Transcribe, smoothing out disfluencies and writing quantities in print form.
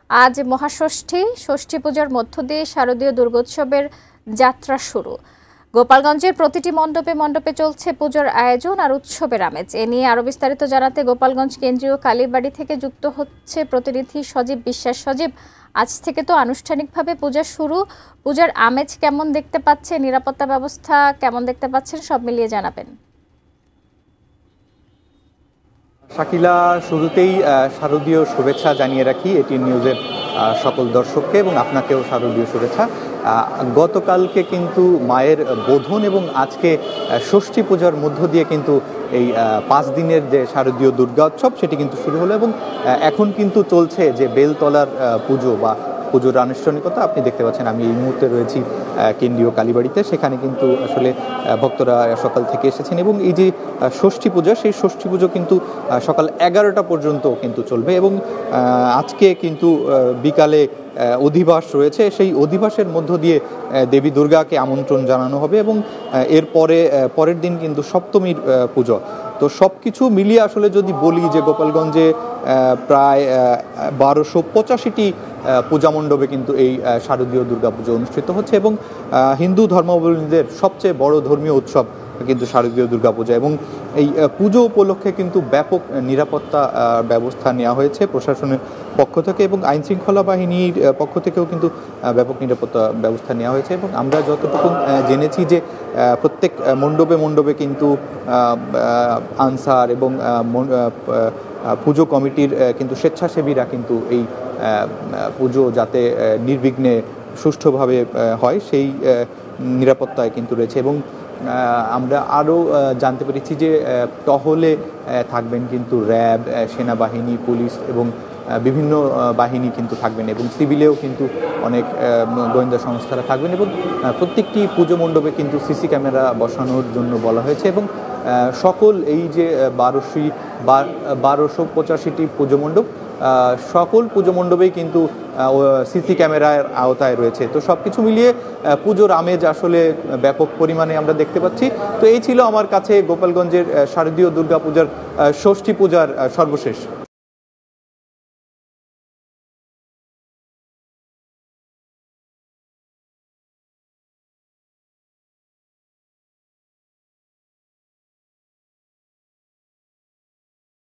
আজ মহাষষ্ঠী, ষষ্ঠী পূজার মধ্য দিয়ে শারদীয় দুর্গোৎসবের যাত্রা শুরু। গোপালগঞ্জের প্রতিটি মণ্ডপে মণ্ডপে চলছে পুজোর আয়োজন আর উৎসবের আমেজ। এ নিয়ে আরো বিস্তারিত জানাতে গোপালগঞ্জ কেন্দ্রীয় কালীবাড়ি থেকে যুক্ত হচ্ছে প্রতিনিধি সজীব বিশ্বাস। সজীব, আজ থেকে তো আনুষ্ঠানিকভাবে পূজা শুরু। পূজার আমেজ কেমন দেখতে পাচ্ছে, নিরাপত্তা ব্যবস্থা কেমন দেখতে পাচ্ছেন, সব মিলিয়ে জানাবেন। শাকিলা, শুরুতেই শারদীয় শুভেচ্ছা জানিয়ে রাখি এটিএন নিউজের সকল দর্শককে এবং আপনাকেও শারদীয় শুভেচ্ছা। গতকালকে কিন্তু মায়ের বোধন এবং আজকে ষষ্ঠী পূজার মধ্য দিয়ে কিন্তু এই 5 দিনের যে শারদীয় দুর্গা উৎসব সেটি কিন্তু শুরু হলো এবং এখন কিন্তু চলছে যে বেলতলার পুজো বা পুজোর আনুষ্ঠানিকতা। আপনি দেখতে পাচ্ছেন আমি এই মুহূর্তে রয়েছি কেন্দ্রীয় কালীবাড়িতে। সেখানে কিন্তু আসলে ভক্তরা সকাল থেকে এসেছেন এবং এই যে ষষ্ঠী পূজা, সেই ষষ্ঠী পুজো কিন্তু সকাল 11টা পর্যন্ত কিন্তু চলবে এবং আজকে কিন্তু বিকালে অধিবাস রয়েছে। সেই অধিবাসের মধ্য দিয়ে দেবী দুর্গাকে আমন্ত্রণ জানানো হবে এবং পরের দিন কিন্তু সপ্তমীর পুজো। তো সব কিছু মিলিয়ে আসলে যদি বলি যে গোপালগঞ্জে প্রায় 1285টি পূজা মণ্ডপে কিন্তু এই শারদীয় দুর্গাপুজো অনুষ্ঠিত হচ্ছে এবং হিন্দু ধর্মাবলম্বীদের সবচেয়ে বড় ধর্মীয় উৎসব কিন্তু শারদীয় দুর্গাপূজা এবং এই পুজো উপলক্ষে কিন্তু ব্যাপক নিরাপত্তা ব্যবস্থা নেওয়া হয়েছে প্রশাসনের পক্ষ থেকে এবং আইনশৃঙ্খলা বাহিনীর পক্ষ থেকেও কিন্তু ব্যাপক নিরাপত্তা ব্যবস্থা নেওয়া হয়েছে এবং আমরা যতটুকু জেনেছি যে প্রত্যেক মণ্ডপে কিন্তু আনসার এবং পুজো কমিটির কিন্তু স্বেচ্ছাসেবীরা কিন্তু এই পুজো যাতে নির্বিঘ্নে সুষ্ঠুভাবে হয় সেই নিরাপত্তায় কিন্তু রয়েছে এবং আমরা আরও জানতে পেরেছি যে টহলে থাকবেন কিন্তু র্যাব, সেনাবাহিনী, পুলিশ এবং বিভিন্ন বাহিনী কিন্তু থাকবেন এবং সিভিলেও কিন্তু অনেক গোয়েন্দা সংস্থারা থাকবেন এবং প্রত্যেকটি পুজো মণ্ডপে কিন্তু সিসি ক্যামেরা বসানোর জন্য বলা হয়েছে এবং সকল এই যে 1285টি পুজো মণ্ডপ, সকল পুজো মণ্ডপেই কিন্তু সিসি ক্যামেরার আওতায় রয়েছে। তো সব কিছু মিলিয়ে পুজোর আমেজ আসলে ব্যাপক পরিমাণে আমরা দেখতে পাচ্ছি। তো এই ছিল আমার কাছে গোপালগঞ্জের শারদীয় দুর্গাপূজার ষষ্ঠী পূজার সর্বশেষ।